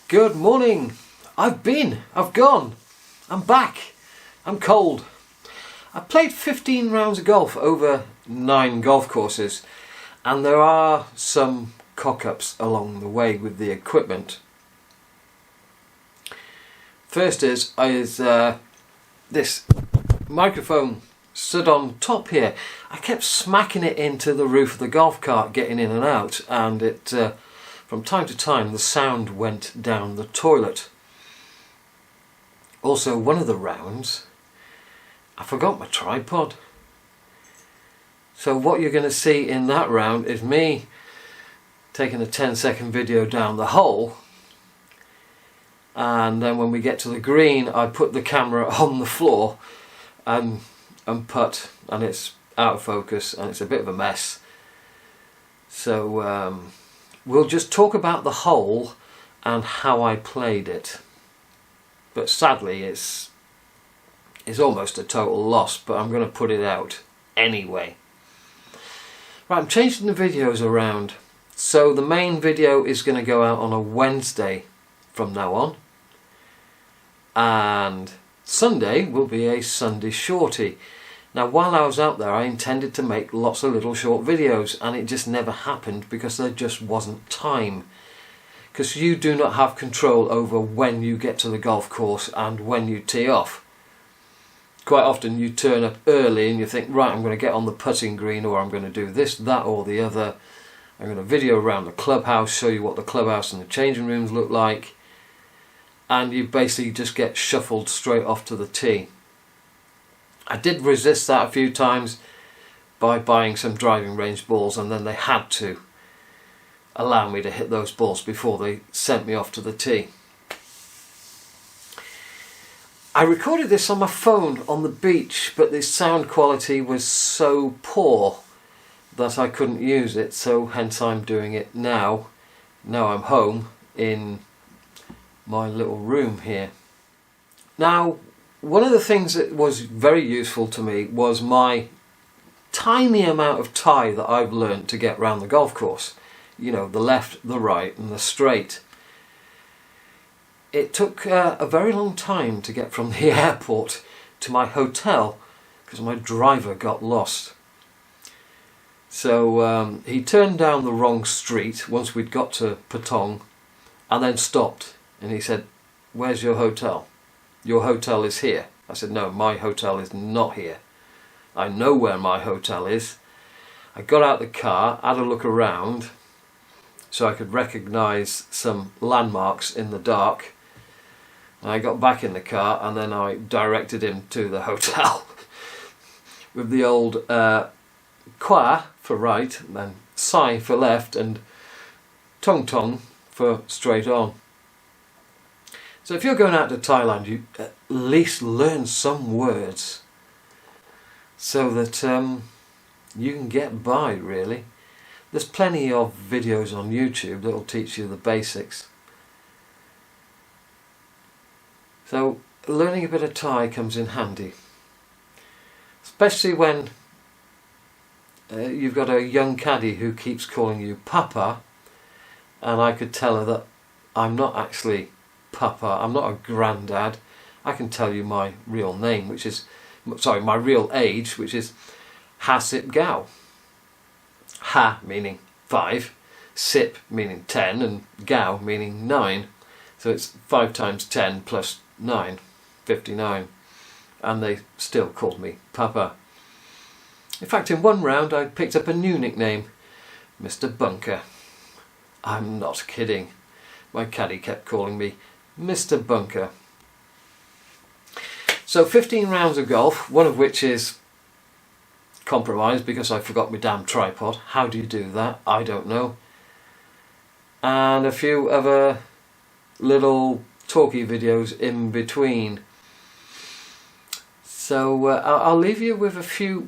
Good morning. I've gone, I'm back, I'm cold. I played 15 rounds of golf over 9 golf courses, and there are some cock-ups along the way with the equipment. First is this microphone stood on top here. I kept smacking it into the roof of the golf cart getting in and out, and it from time to time the sound went down the toilet. Also, one of the rounds I forgot my tripod. So what you're going to see in that round is me taking a 10-second video down the hole, and then when we get to the green I put the camera on the floor and putt, and it's out of focus and it's a bit of a mess. So we'll just talk about the hole and how I played it. But sadly it's almost a total loss, but I'm going to put it out anyway. Right, I'm changing the videos around. So the main video is going to go out on a Wednesday from now on, and Sunday will be a Sunday shorty. Now, while I was out there I intended to make lots of little short videos, and it just never happened because there just wasn't time. Because you do not have control over when you get to the golf course and when you tee off. Quite often you turn up early and you think, right, I'm going to get on the putting green, or I'm going to do this, that or the other. I'm going to video around the clubhouse, show you what the clubhouse and the changing rooms look like, and you basically just get shuffled straight off to the tee. I did resist that a few times by buying some driving range balls, and then they had to allow me to hit those balls before they sent me off to the tee. I recorded this on my phone on the beach, but the sound quality was so poor that I couldn't use it, so hence I'm doing it now. Now I'm home in my little room here. Now, one of the things that was very useful to me was my tiny amount of tie that I've learned to get round the golf course. You know, the left, the right and the straight. It took a very long time to get from the airport to my hotel because my driver got lost. So he turned down the wrong street once we'd got to Patong, and then stopped, and he said, "Where's your hotel? Your hotel is here." I said, "No, my hotel is not here. I know where my hotel is." I got out the car, had a look around so I could recognise some landmarks in the dark. And I got back in the car, and then I directed him to the hotel with the old Kwa for right, and then Sai for left, and Tong Tong for straight on. So if you're going out to Thailand, you at least learn some words so that you can get by, really. There's plenty of videos on YouTube that will teach you the basics. So learning a bit of Thai comes in handy, especially when you've got a young caddy who keeps calling you Papa, and I could tell her that I'm not actually Papa, I'm not a granddad. I can tell you my real name, which is, sorry, my real age, which is Ha Sip Gao. Ha meaning 5, Sip meaning 10, and Gao meaning 9. So it's 5 times 10 plus 9, 59. And they still called me Papa. In fact, in one round I picked up a new nickname, Mr. Bunker. I'm not kidding. My caddy kept calling me Mr. Bunker. So 15 rounds of golf, one of which is compromised because I forgot my damn tripod. How do you do that? I don't know. And a few other little talky videos in between. So I'll leave you with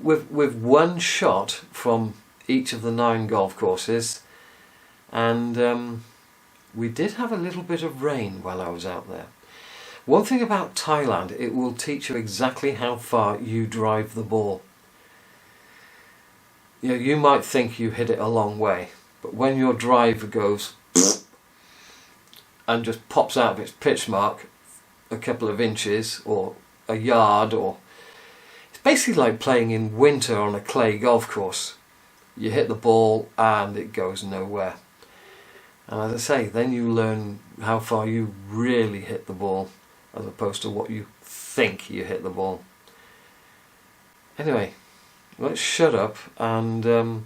with one shot from each of the 9 golf courses, and we did have a little bit of rain while I was out there. One thing about Thailand, it will teach you exactly how far you drive the ball. You know, you might think you hit it a long way, but when your driver goes and just pops out of its pitch mark a couple of inches or a yard, or it's basically like playing in winter on a clay golf course. You hit the ball and it goes nowhere. And as I say, then you learn how far you really hit the ball as opposed to what you think you hit the ball. Anyway, let's shut up, and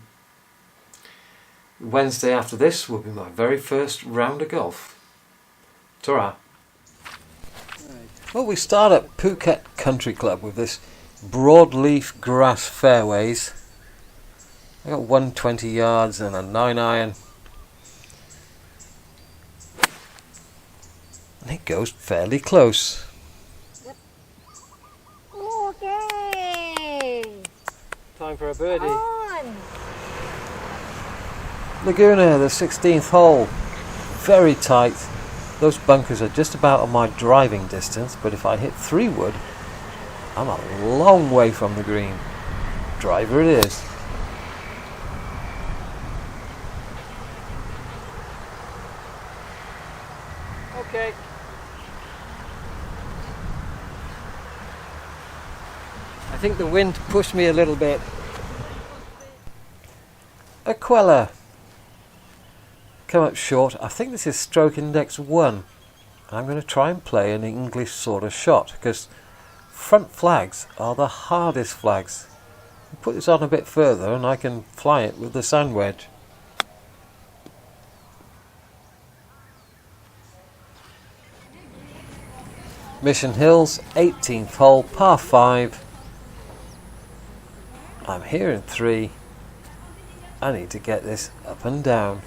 Wednesday after this will be my very first round of golf. Ta-ra. Well, we start at Phuket Country Club with this broadleaf grass fairways. I got 120 yards and a 9-iron. And it goes fairly close. Okay. Time for a birdie. On. Laguna, the 16th hole. Very tight. Those bunkers are just about on my driving distance, but if I hit 3-wood, I'm a long way from the green. Driver it is. Okay. I think the wind pushed me a little bit. Aquella. Come up short. I think this is stroke index 1. I'm going to try and play an English sort of shot, because front flags are the hardest flags. Put this on a bit further and I can fly it with the sand wedge. Mission Hills, 18th hole, par 5. I'm here in 3. I need to get this up and down.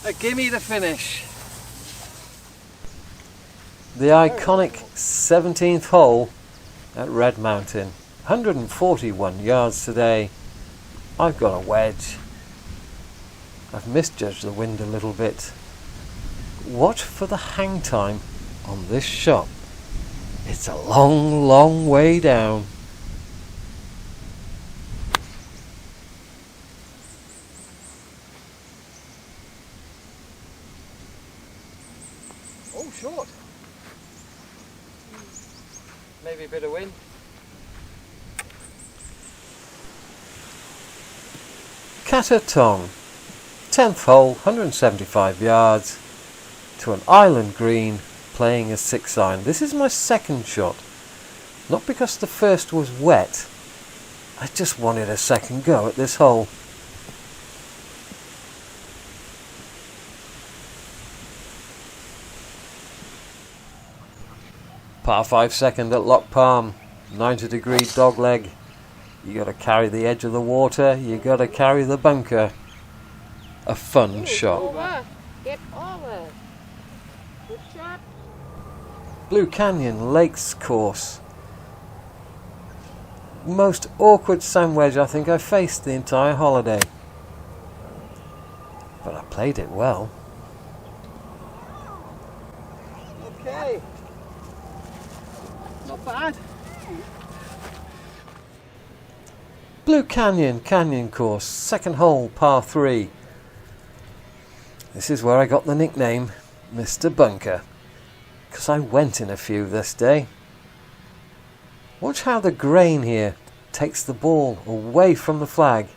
A gimme the finish. The iconic 17th hole at Red Mountain. 141 yards today. I've got a wedge. I've misjudged the wind a little bit. Watch for the hang time on this shot. It's a long, long way down. Oh, short. Maybe a bit of wind. Katatong, 10th hole, 175 yards to an island green, playing a 6-iron. This is my second shot. Not because the first was wet. I just wanted a second go at this hole. Par 5 second at Lock Palm, 90-degree dog leg. You got to carry the edge of the water, you got to carry the bunker. A fun shot. Over. Get over. Good shot. Blue Canyon Lakes course. Most awkward sand wedge I think I faced the entire holiday. But I played it well. Okay. Not bad. Blue Canyon Canyon course, second hole, par 3. This is where I got the nickname Mr. Bunker, because I went in a few this day. Watch how the grain here takes the ball away from the flag.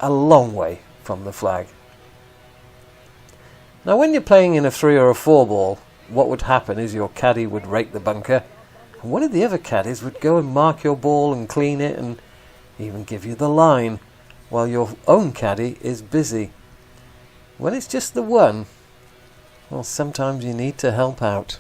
A long way from the flag. Now when you're playing in a 3 or a 4 ball, what would happen is your caddy would rake the bunker, and one of the other caddies would go and mark your ball and clean it and even give you the line, while your own caddy is busy. When it's just the one, well, sometimes you need to help out.